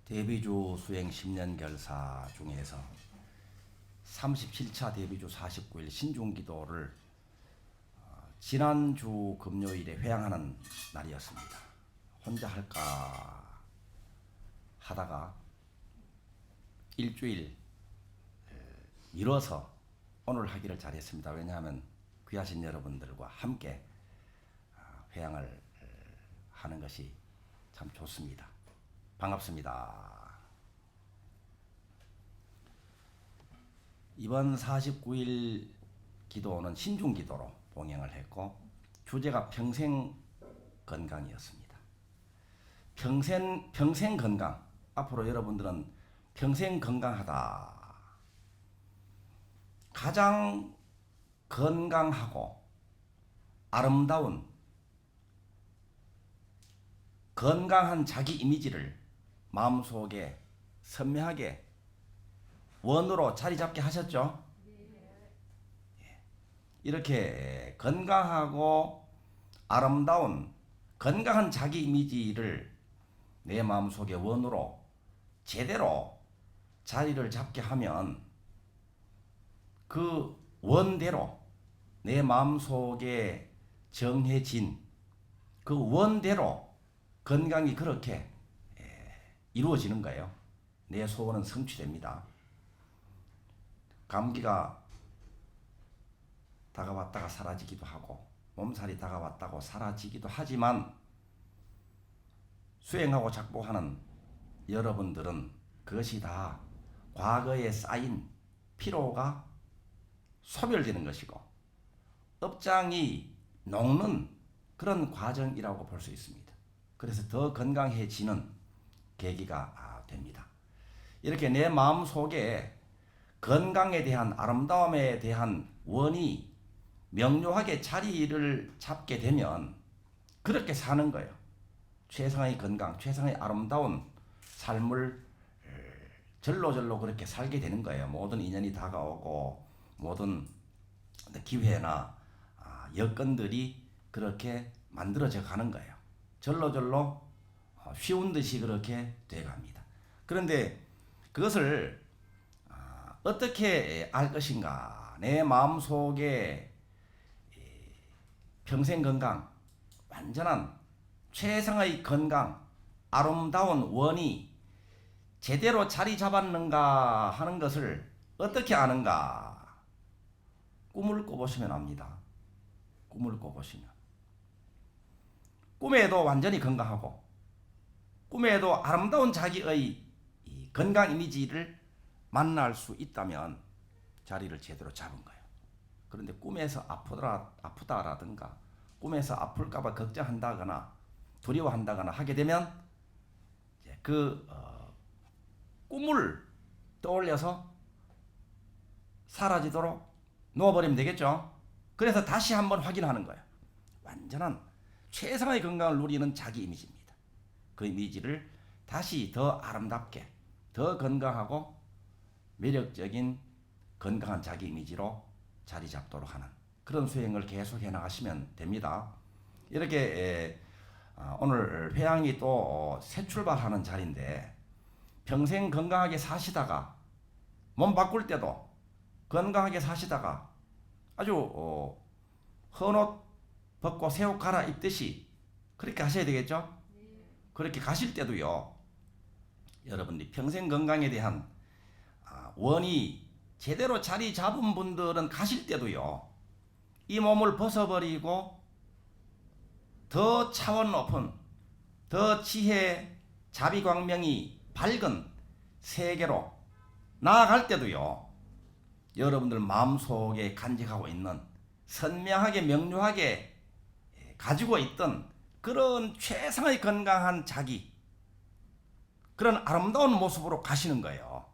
대비주 수행 10년 결사 중에서 37차 대비주 49일 신중기도를 지난주 금요일에 회향하는 날이었습니다. 혼자 할까 하다가 일주일 미뤄서 오늘 하기를 잘했습니다. 왜냐하면 귀하신 여러분들과 함께 회향을 하는 것이 참 좋습니다. 반갑습니다. 이번 49일 기도는 신중기도로 봉행을 했고 주제가 평생 건강이었습니다. 평생 건강. 앞으로 여러분들은 평생 건강하다. 가장 건강하고 아름다운 건강한 자기 이미지를 마음속에 선명하게 원으로 자리 잡게 하셨죠? 이렇게 건강하고 아름다운 건강한 자기 이미지를 내 마음속에 원으로 제대로 자리를 잡게 하면 그 원대로 내 마음속에 정해진 그 원대로 건강이 그렇게 이루어지는 거예요. 내 소원은 성취됩니다. 감기가 다가왔다가 사라지기도 하고 몸살이 다가왔다고 사라지기도 하지만 수행하고 작보하는 여러분들은 그것이 다 과거에 쌓인 피로가 소멸되는 것이고 업장이 녹는 그런 과정이라고 볼 수 있습니다. 그래서 더 건강해지는 계기가 됩니다. 이렇게 내 마음속에 건강에 대한 아름다움에 대한 원이 명료하게 자리를 잡게 되면 그렇게 사는 거예요. 최상의 건강, 최상의 아름다운 삶을 절로절로 그렇게 살게 되는 거예요. 모든 인연이 다가오고 모든 기회나 여건들이 그렇게 만들어져 가는 거예요. 절로절로 쉬운 듯이 그렇게 돼갑니다. 그런데 그것을 어떻게 알 것인가? 내 마음속에 평생 건강, 완전한 최상의 건강, 아름다운 원이 제대로 자리 잡았는가 하는 것을 어떻게 아는가? 꿈을 꿔보시면 압니다. 꿈을 꿔보시면. 꿈에도 완전히 건강하고 꿈에도 아름다운 자기의 건강 이미지를 만날 수 있다면 자리를 제대로 잡은 거예요. 그런데 꿈에서 아프다라든가 꿈에서 아플까봐 걱정한다거나 두려워한다거나 하게 되면 그 꿈을 떠올려서 사라지도록 놓아버리면 되겠죠. 그래서 다시 한번 확인하는 거예요. 완전한 최상의 건강을 누리는 자기 이미지입니다. 그 이미지를 다시 더 아름답게, 더 건강하고 매력적인 건강한 자기 이미지로 자리 잡도록 하는 그런 수행을 계속해 나가시면 됩니다. 이렇게 오늘 회향이 또 새 출발하는 자리인데 평생 건강하게 사시다가 몸 바꿀 때도 건강하게 사시다가 아주 헌 옷 벗고 새 옷 갈아입듯이 그렇게 하셔야 되겠죠? 그렇게 가실 때도요. 여러분들이 평생 건강에 대한 원이 제대로 자리 잡은 분들은 가실 때도요. 이 몸을 벗어버리고 더 차원 높은 더 지혜 자비광명이 밝은 세계로 나아갈 때도요. 여러분들 마음속에 간직하고 있는 선명하게 명료하게 가지고 있던 그런 최상의 건강한 자기 그런 아름다운 모습으로 가시는 거예요.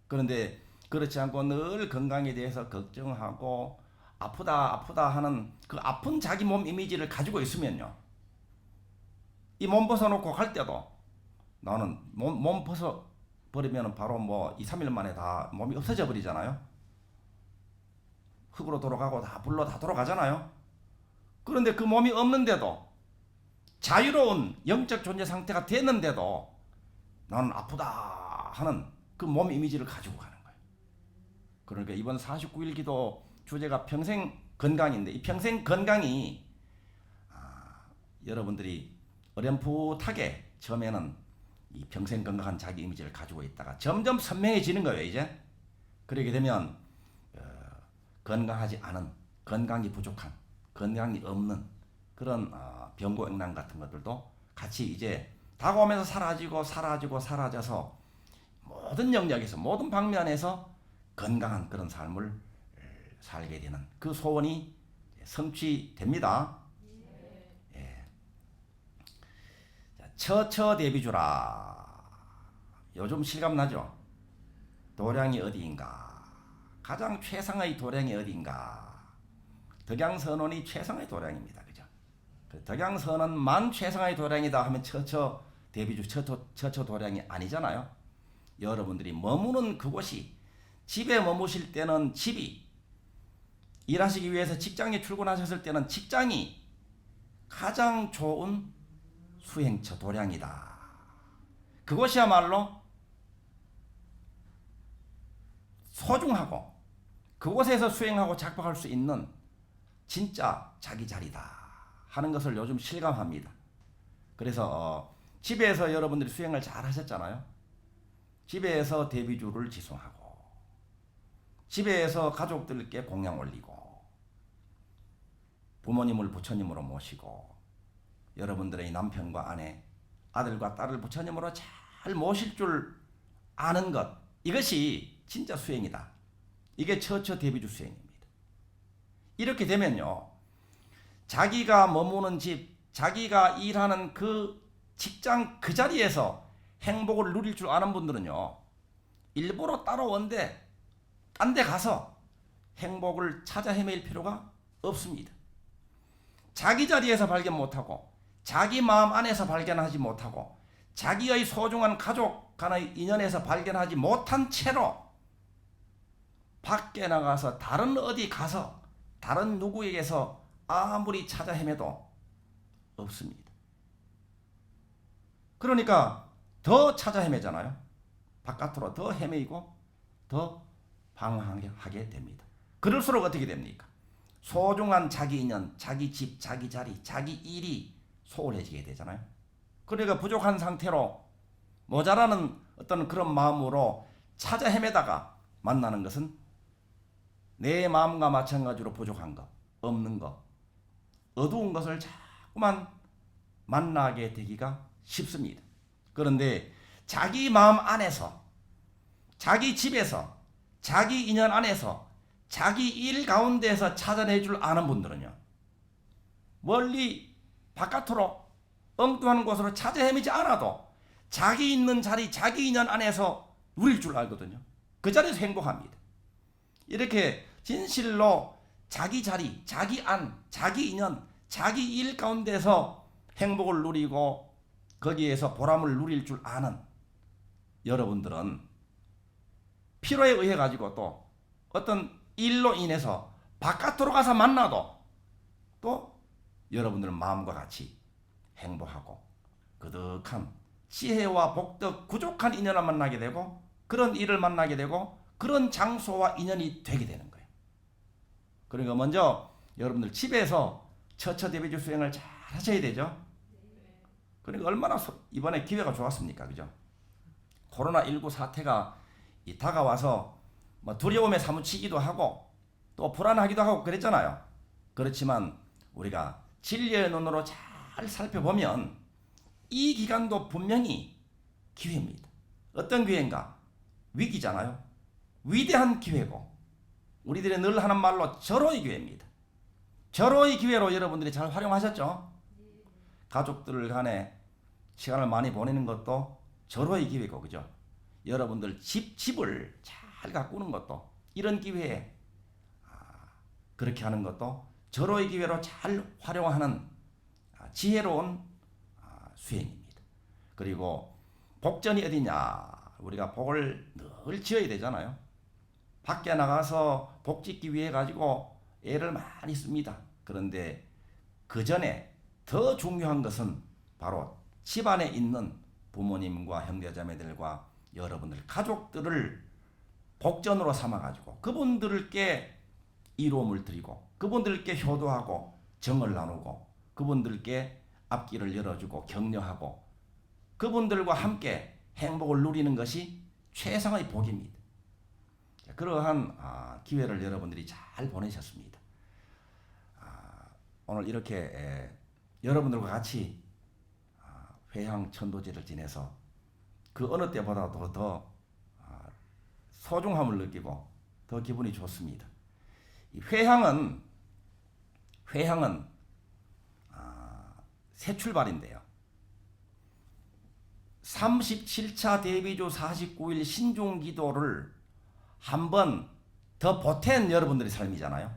그런데 그렇지 않고 늘 건강에 대해서 걱정하고 아프다 하는 그 아픈 자기 몸 이미지를 가지고 있으면요. 이 몸 벗어놓고 갈 때도 나는 몸 벗어버리면 바로 2, 3일 만에 다 몸이 없어져 버리잖아요. 흙으로 돌아가고 다 불로 다 돌아가잖아요. 그런데 그 몸이 없는데도 자유로운 영적 존재 상태가 됐는데도 나는 아프다 하는 그 몸 이미지를 가지고 가는 거예요. 그러니까 이번 49일 기도 주제가 평생 건강인데, 이 평생 건강이 여러분들이 어렴풋하게 처음에는 이 평생 건강한 자기 이미지를 가지고 있다가 점점 선명해지는 거예요. 이제 그렇게 되면 건강하지 않은, 건강이 부족한, 건강이 없는 그런 병고액난 같은 것들도 같이 이제 다가오면서 사라져서 모든 영역에서, 모든 방면에서 건강한 그런 삶을 살게 되는 그 소원이 성취됩니다. 예. 처처 대비주라. 요즘 실감나죠? 도량이 어디인가? 가장 최상의 도량이 어디인가? 덕양선원이 최상의 도량입니다. 그죠? 그 덕양선원만 최상의 도량이다 하면 처처 대비주, 처처 도량이 아니잖아요. 여러분들이 머무는 그곳이, 집에 머무실 때는 집이, 일하시기 위해서 직장에 출근하셨을 때는 직장이 가장 좋은 수행처 도량이다. 그것이야말로 소중하고 그곳에서 수행하고 작박할 수 있는 진짜 자기 자리다 하는 것을 요즘 실감합니다. 그래서 집에서 여러분들이 수행을 잘 하셨잖아요. 집에서 대비주를 지송하고, 집에서 가족들께 공양 올리고, 부모님을 부처님으로 모시고, 여러분들의 남편과 아내, 아들과 딸을 부처님으로 잘 모실 줄 아는 것, 이것이 진짜 수행이다. 이게 처처 대비주 수행입니다. 이렇게 되면요, 자기가 머무는 집, 자기가 일하는 그 직장 그 자리에서 행복을 누릴 줄 아는 분들은요, 일부러 따라온데 딴 데 가서 행복을 찾아 헤매일 필요가 없습니다. 자기 자리에서 발견 못하고, 자기 마음 안에서 발견하지 못하고, 자기의 소중한 가족 간의 인연에서 발견하지 못한 채로 밖에 나가서 다른 어디 가서 다른 누구에게서 아무리 찾아 헤매도 없습니다. 그러니까 더 찾아 헤매잖아요. 바깥으로 더 헤매이고 더 방황하게 됩니다. 그럴수록 어떻게 됩니까? 소중한 자기 인연, 자기 집, 자기 자리, 자기 일이 소홀해지게 되잖아요. 그러니까 부족한 상태로 모자라는 어떤 그런 마음으로 찾아 헤매다가 만나는 것은 내 마음과 마찬가지로 부족한 것, 없는 것, 어두운 것을 자꾸만 만나게 되기가 쉽습니다. 그런데 자기 마음 안에서, 자기 집에서, 자기 인연 안에서, 자기 일 가운데서 찾아내 줄 아는 분들은요, 멀리 바깥으로 엉뚱한 곳으로 찾아 헤매지 않아도 자기 있는 자리, 자기 인연 안에서 누릴 줄 알거든요. 그 자리에서 행복합니다. 이렇게 진실로 자기 자리, 자기 안, 자기 인연, 자기 일 가운데서 행복을 누리고 거기에서 보람을 누릴 줄 아는 여러분들은 필요에 의해 가지고 또 어떤 일로 인해서 바깥으로 가서 만나도 또 여러분들은 마음과 같이 행복하고 그득한 지혜와 복덕 부족한 인연을 만나게 되고, 그런 일을 만나게 되고, 그런 장소와 인연이 되게 되는 거예요. 그러니까 먼저 여러분들 집에서 처처 대비주 수행을 잘 하셔야 되죠. 그러니까 얼마나 이번에 기회가 좋았습니까? 그죠? 코로나19 사태가 다가와서 뭐 두려움에 사무치기도 하고 또 불안하기도 하고 그랬잖아요. 그렇지만 우리가 진리의 눈으로 잘 살펴보면 이 기간도 분명히 기회입니다. 어떤 기회인가? 위기잖아요. 위대한 기회고, 우리들이 늘 하는 말로 절호의 기회입니다. 절호의 기회로 여러분들이 잘 활용하셨죠? 가족들 간에 시간을 많이 보내는 것도 절호의 기회고, 그죠? 여러분들 집을 잘 가꾸는 것도 이런 기회에 그렇게 하는 것도 절호의 기회로 잘 활용하는 지혜로운 수행입니다. 그리고 복전이 어디냐? 우리가 복을 늘 지어야 되잖아요. 밖에 나가서 복 짓기 위해 가지고 애를 많이 씁니다. 그런데 그 전에 더 중요한 것은 바로 집 안에 있는 부모님과 형제자매들과 여러분들 가족들을 복전으로 삼아가지고 그분들께 이로움을 드리고 그분들께 효도하고 정을 나누고 그분들께 앞길을 열어주고 격려하고 그분들과 함께 행복을 누리는 것이 최상의 복입니다. 그러한 기회를 여러분들이 잘 보내셨습니다. 오늘 이렇게 여러분들과 같이 회향 천도제를 지내서 그 어느 때보다도 더 소중함을 느끼고 더 기분이 좋습니다. 이 회향은 새 출발인데요. 37차 데뷔주 49일 신중기도를 한 번 더 보탠 여러분들의 삶이잖아요.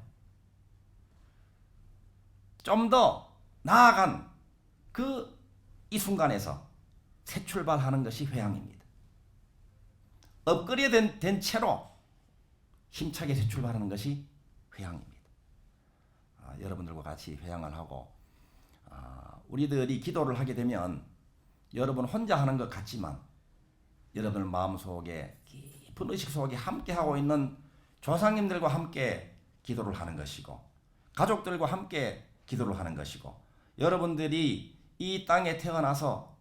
좀 더 나아간 이 순간에서 새 출발하는 것이 회향입니다. 업그레이드 된 채로 힘차게 새 출발하는 것이 회향입니다. 여러분들과 같이 회향을 하고 우리들이 기도를 하게 되면 여러분 혼자 하는 것 같지만 여러분 마음속에 깊은 의식 속에 함께하고 있는 조상님들과 함께 기도를 하는 것이고 가족들과 함께 기도를 하는 것이고 여러분들이 이 땅에 태어나서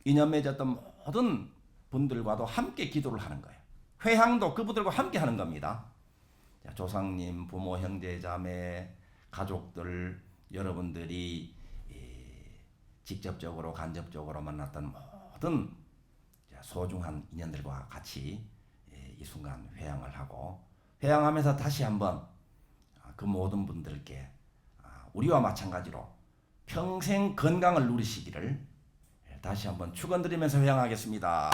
인연 맺었던 모든 분들과도 함께 기도를 하는 거예요. 회향도 그분들과 함께 하는 겁니다. 조상님, 부모, 형제, 자매, 가족들 여러분들이 직접적으로 간접적으로 만났던 모든 소중한 인연들과 같이 이 순간 회향을 하고 회향하면서 다시 한번 그 모든 분들께 우리와 마찬가지로 평생 건강을 누리시기를 다시 한번 축원드리면서 회향하겠습니다.